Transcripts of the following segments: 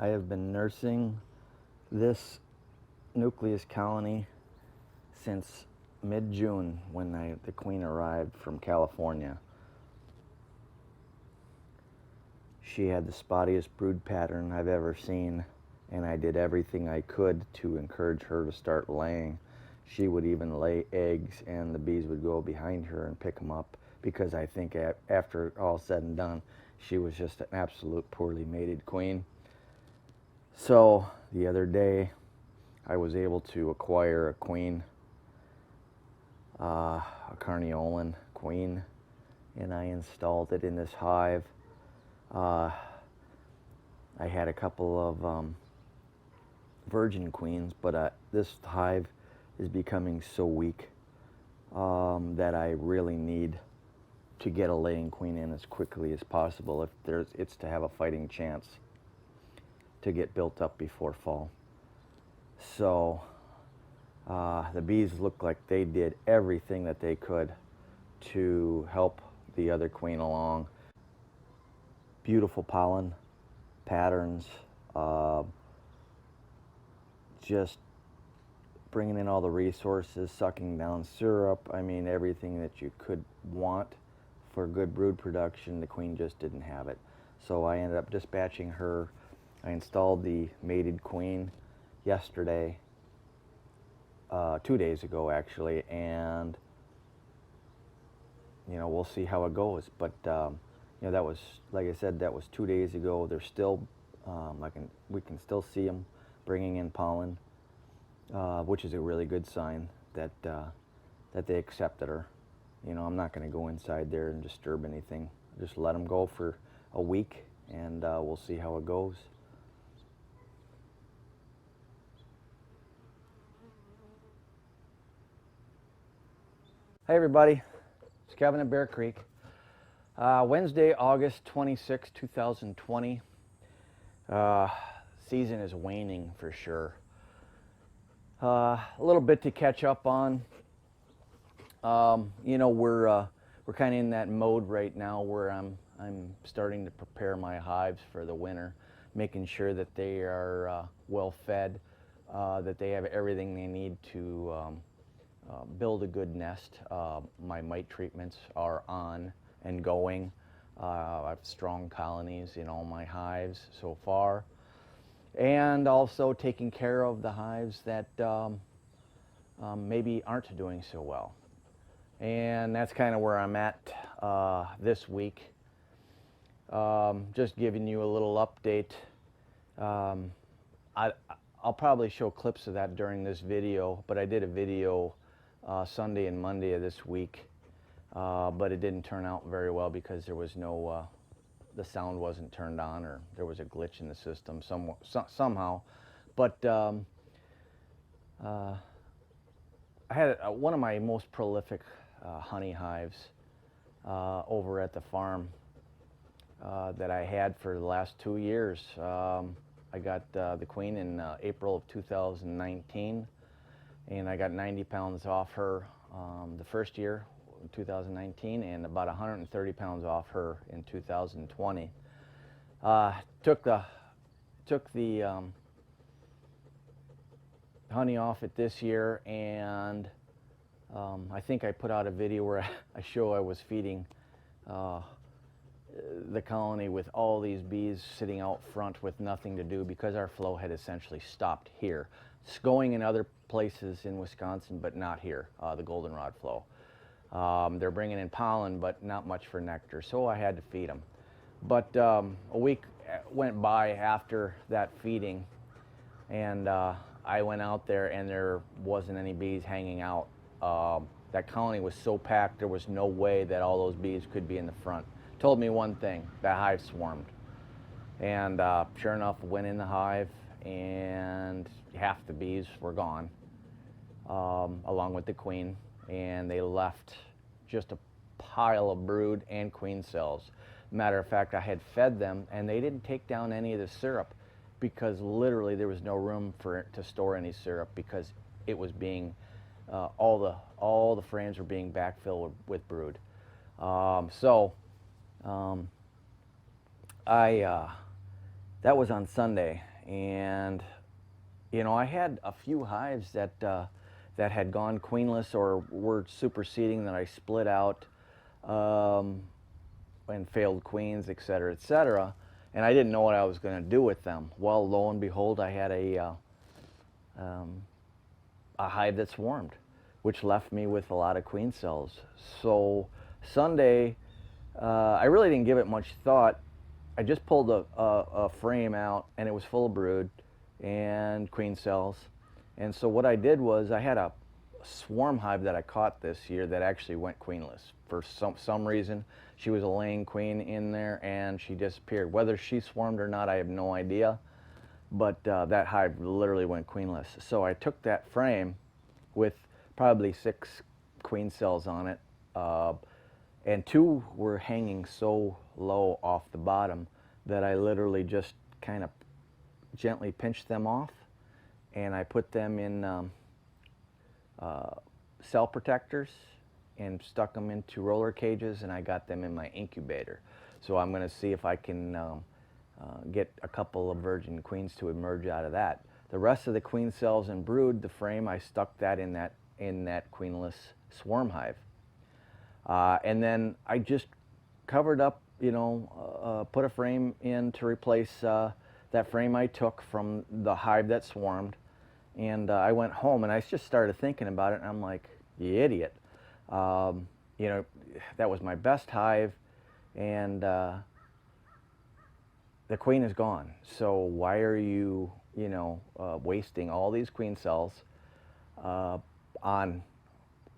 I have been nursing this nucleus colony since mid-June when the queen arrived from California. She had the spottiest brood pattern I've ever seen, and I did everything I could to encourage her to start laying. She would even lay eggs, and the bees would go behind her and pick them up, because I think after all said and done, she was just an absolute poorly mated queen. So the other day, I was able to acquire a queen, a Carniolan queen, and I installed it in this hive. I had a couple of virgin queens, but this hive is becoming so weak that I really need to get a laying queen in as quickly as possible if it's to have a fighting chance to get built up before fall. So the bees look like they did everything that they could to help the other queen along. Beautiful pollen patterns, just bringing in all the resources, sucking down syrup. I mean, everything that you could want for good brood production. The queen just didn't have it. So I ended up dispatching her. I installed the mated queen yesterday, 2 days ago actually, and we'll see how it goes. But that was, like I said, that was 2 days ago. They're still, we can still see them bringing in pollen, which is a really good sign that they accepted her. I'm not going to go inside there and disturb anything. Just let them go for a week, and we'll see how it goes. Hey everybody, it's Kevin at Bear Creek. Wednesday, August 26, 2020. Season is waning for sure. A little bit to catch up on. We're kind of in that mode right now where I'm starting to prepare my hives for the winter, making sure that they are well fed, that they have everything they need to build a good nest. My mite treatments are on and going. I have strong colonies in all my hives so far, and also taking care of the hives that maybe aren't doing so well. And that's kind of where I'm at this week. Just giving you a little update. I'll probably show clips of that during this video, but I did a video Sunday and Monday of this week, but it didn't turn out very well because there was no, the sound wasn't turned on, or there was a glitch in the system somehow. But I had one of my most prolific honey hives over at the farm that I had for the last 2 years. I got the queen in April of 2019, and I got 90 pounds off her the first year, 2019, and about 130 pounds off her in 2020. Took the honey off it this year, and I think I put out a video where I show I was feeding the colony with all these bees sitting out front with nothing to do because our flow had essentially stopped here. It's going in other places in Wisconsin, but not here, the goldenrod flow. They're bringing in pollen, but not much for nectar, so I had to feed them. But a week went by after that feeding, and I went out there and there wasn't any bees hanging out. That colony was so packed, there was no way that all those bees could be in the front. Told me one thing: that hive swarmed. And sure enough, went in the hive, and half the bees were gone, along with the queen, and they left just a pile of brood and queen cells. Matter of fact, I had fed them, and they didn't take down any of the syrup because literally there was no room for it to store any syrup because it was being all the frames were being backfilled with brood. That was on Sunday, and you know, I had a few hives that that had gone queenless or were superseding that I split out and failed queens, et cetera, and I didn't know what I was going to do with them. Well, lo and behold, I had a hive that swarmed, which left me with a lot of queen cells. So Sunday, I really didn't give it much thought. I just pulled a frame out, and it was full of brood and queen cells. And so what I did was I had a swarm hive that I caught this year that actually went queenless. For some reason, she was a laying queen in there, and she disappeared. Whether she swarmed or not, I have no idea. But that hive literally went queenless. So I took that frame with probably 6 queen cells on it, and 2 were hanging so low off the bottom that I literally just kind of gently pinched them off, and I put them in cell protectors and stuck them into roller cages, and I got them in my incubator. So I'm going to see if I can get a couple of virgin queens to emerge out of that. The rest of the queen cells and brood, the frame, I stuck that in that queenless swarm hive. And then I just covered up, you know, put a frame in to replace that frame I took from the hive that swarmed. And I went home and I just started thinking about it, and I'm like, you idiot. You know, that was my best hive, and the queen is gone. So why are you, you know, wasting all these queen cells on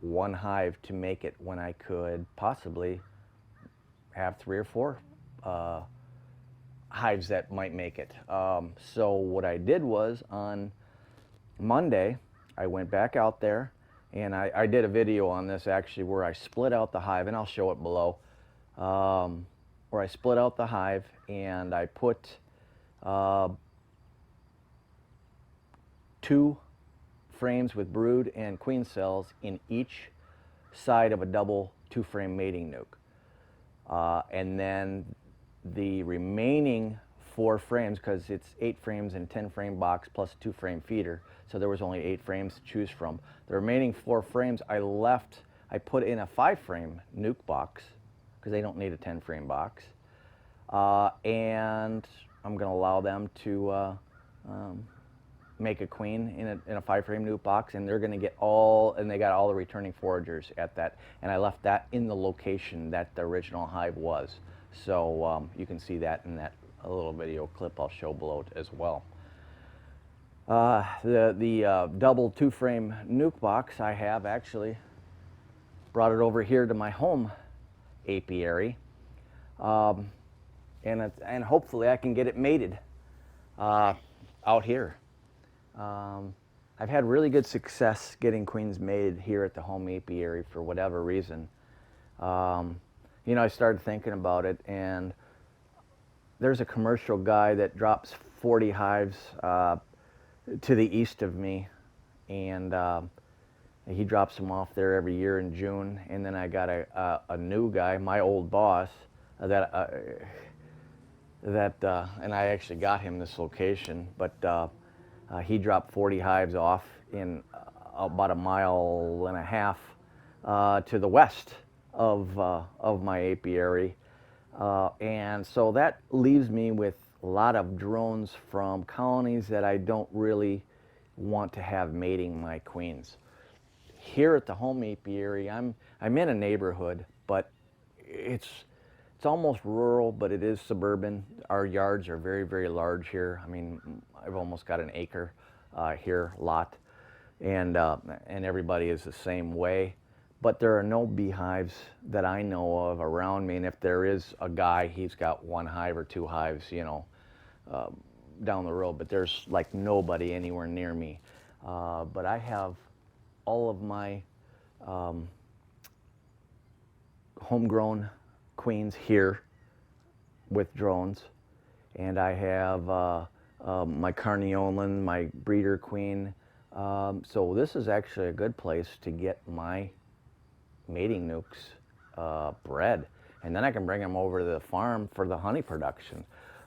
one hive to make it when I could possibly have 3 or 4 hives that might make it. So what I did was on Monday, I went back out there, and I did a video on this actually where I split out the hive, and I'll show it below, where I split out the hive and I put 2 frames with brood and queen cells in each side of a double 2-frame mating nuke. And then the remaining 4 frames, because it's 8 frames in a 10-frame box plus a 2-frame feeder, so there was only 8 frames to choose from. The remaining 4 frames I put in a 5-frame nuke box, because they don't need a 10-frame box. And I'm going to allow them to make a queen in a 5-frame nuke box, and they're going to get they got all the returning foragers at that, and I left that in the location that the original hive was. So you can see that in that little video clip I'll show below as well. The double 2-frame nuke box, I have actually brought it over here to my home apiary, and hopefully I can get it mated out here. I've had really good success getting queens mated here at the home apiary for whatever reason. You know, I started thinking about it, and there's a commercial guy that drops 40 hives to the east of me, and he drops them off there every year in June. And then I got a new guy, my old boss, and I actually got him this location, but he dropped 40 hives off in about 1.5 miles to the west of my apiary. And so that leaves me with a lot of drones from colonies that I don't really want to have mating my queens. Here at the home apiary, I'm in a neighborhood, but it's almost rural, but it is suburban. Our yards are very, very large here. I mean, I've almost got an acre here lot, and everybody is the same way. But there are no beehives that I know of around me, and if there is a guy, he's got 1 hive or 2 hives, you know, down the road, but there's like nobody anywhere near me. But I have all of my homegrown queens here with drones, and I have my Carniolan, my breeder queen. So this is actually a good place to get my mating nukes bred, and then I can bring them over to the farm for the honey production.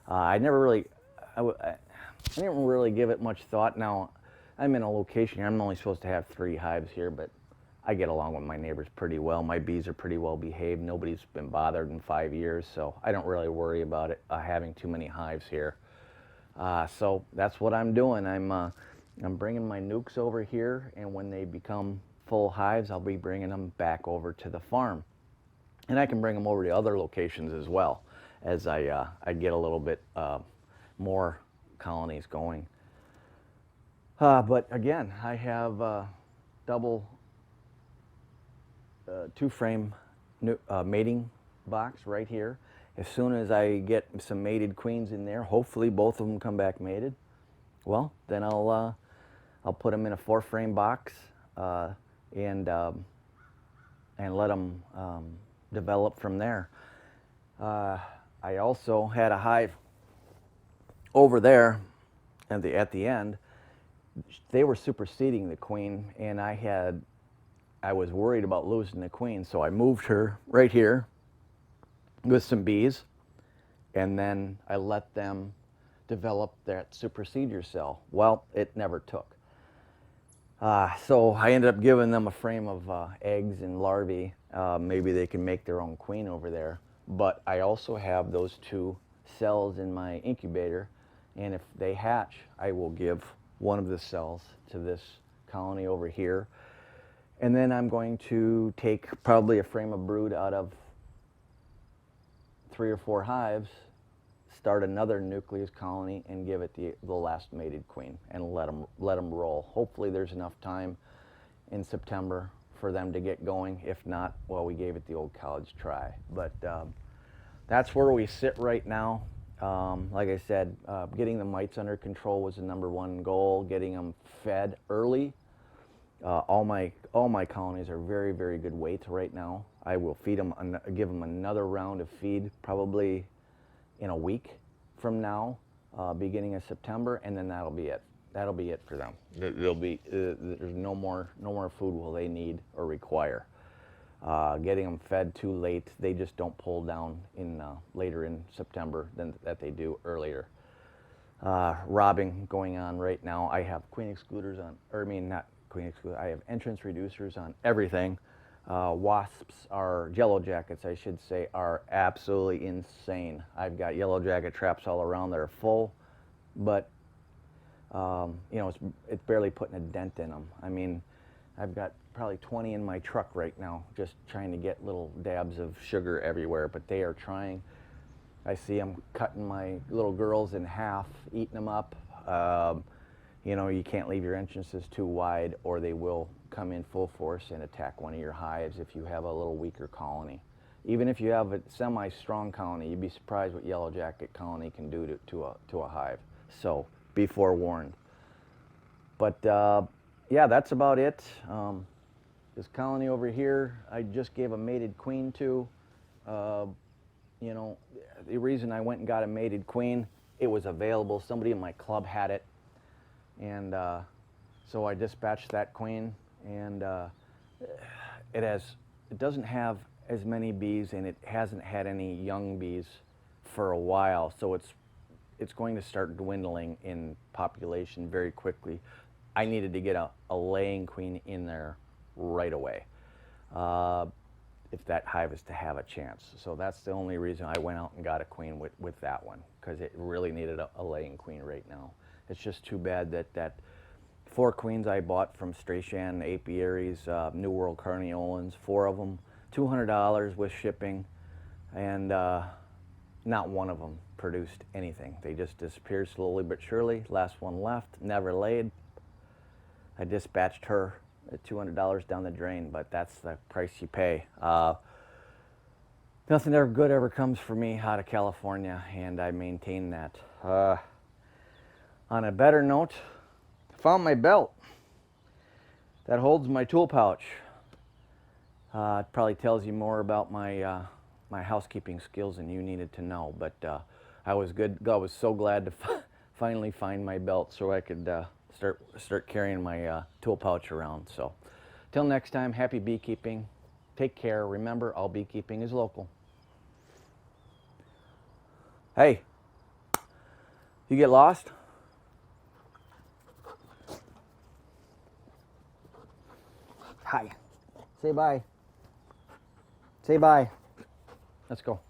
I never really, I didn't really give it much thought. Now, I'm in a location, I'm only supposed to have 3 hives here, but I get along with my neighbors pretty well. My bees are pretty well behaved. Nobody's been bothered in 5 years, so I don't really worry about it having too many hives here. So that's what I'm doing. I'm bringing my nukes over here, and when they become full hives, I'll be bringing them back over to the farm. And I can bring them over to other locations as well as I get a little bit more colonies going. But again, I have double 2-frame mating box right here. As soon as I get some mated queens in there, hopefully both of them come back mated, well, then I'll put them in a 4-frame box and let them develop from there. I also had a hive over there at the end. They were superseding the queen, and I was worried about losing the queen, so I moved her right here with some bees, and then I let them develop that supersedure cell. Well, it never took. So I ended up giving them a frame of eggs and larvae. Maybe they can make their own queen over there. But I also have those 2 cells in my incubator, and if they hatch, I will give one of the cells to this colony over here. And then I'm going to take probably a frame of brood out of 3 or 4 hives, start another nucleus colony, and give it the last mated queen, and let them roll. Hopefully there's enough time in September for them to get going. If not, well, we gave it the old college try. But that's where we sit right now. Like I said, getting the mites under control was the #1 goal. Getting them fed early. All my colonies are very, very good weight right now. I will feed them, give them another round of feed probably in a week from now, beginning of September, and then that'll be it. That'll be it for them. There's no more food will they need or require. Getting them fed too late, they just don't pull down later in September than that they do earlier. Robbing going on right now. I have queen excluders on, or I mean not queen excluders. I have entrance reducers on everything. Wasps are, yellow jackets I should say, are absolutely insane. I've got yellow jacket traps all around that are full, but you know, it's barely putting a dent in them. I mean, I've got probably 20 in my truck right now, just trying to get little dabs of sugar everywhere, but they are trying. I see them cutting my little girls in half, eating them up. You know, you can't leave your entrances too wide, or they will come in full force and attack one of your hives if you have a little weaker colony. Even if you have a semi-strong colony, you'd be surprised what yellow jacket colony can do to a hive. So be forewarned. But yeah, that's about it. This colony over here, I just gave a mated queen to. You know, the reason I went and got a mated queen, it was available. Somebody in my club had it, and so I dispatched that queen. And it doesn't have as many bees, and it hasn't had any young bees for a while. So it's going to start dwindling in population very quickly. I needed to get a laying queen in there right away if that hive is to have a chance. So that's the only reason I went out and got a queen with that one, because it really needed a laying queen right now. It's just too bad that 4 queens I bought from Strachan Apiaries, New World Carniolans, 4 of them, $200 with shipping, and not one of them produced anything. They just disappeared slowly but surely. Last one left, never laid. I dispatched her at $200 down the drain, but that's the price you pay. Nothing ever good ever comes for me out of California, and I maintain that. On a better note, I found my belt that holds my tool pouch. It probably tells you more about my my housekeeping skills than you needed to know, but I was so glad to finally find my belt so I could start carrying my tool pouch around. So till next time, happy beekeeping. Take care. Remember, all beekeeping is local. Hey, you get lost? Hi. Say bye. Say bye. Let's go.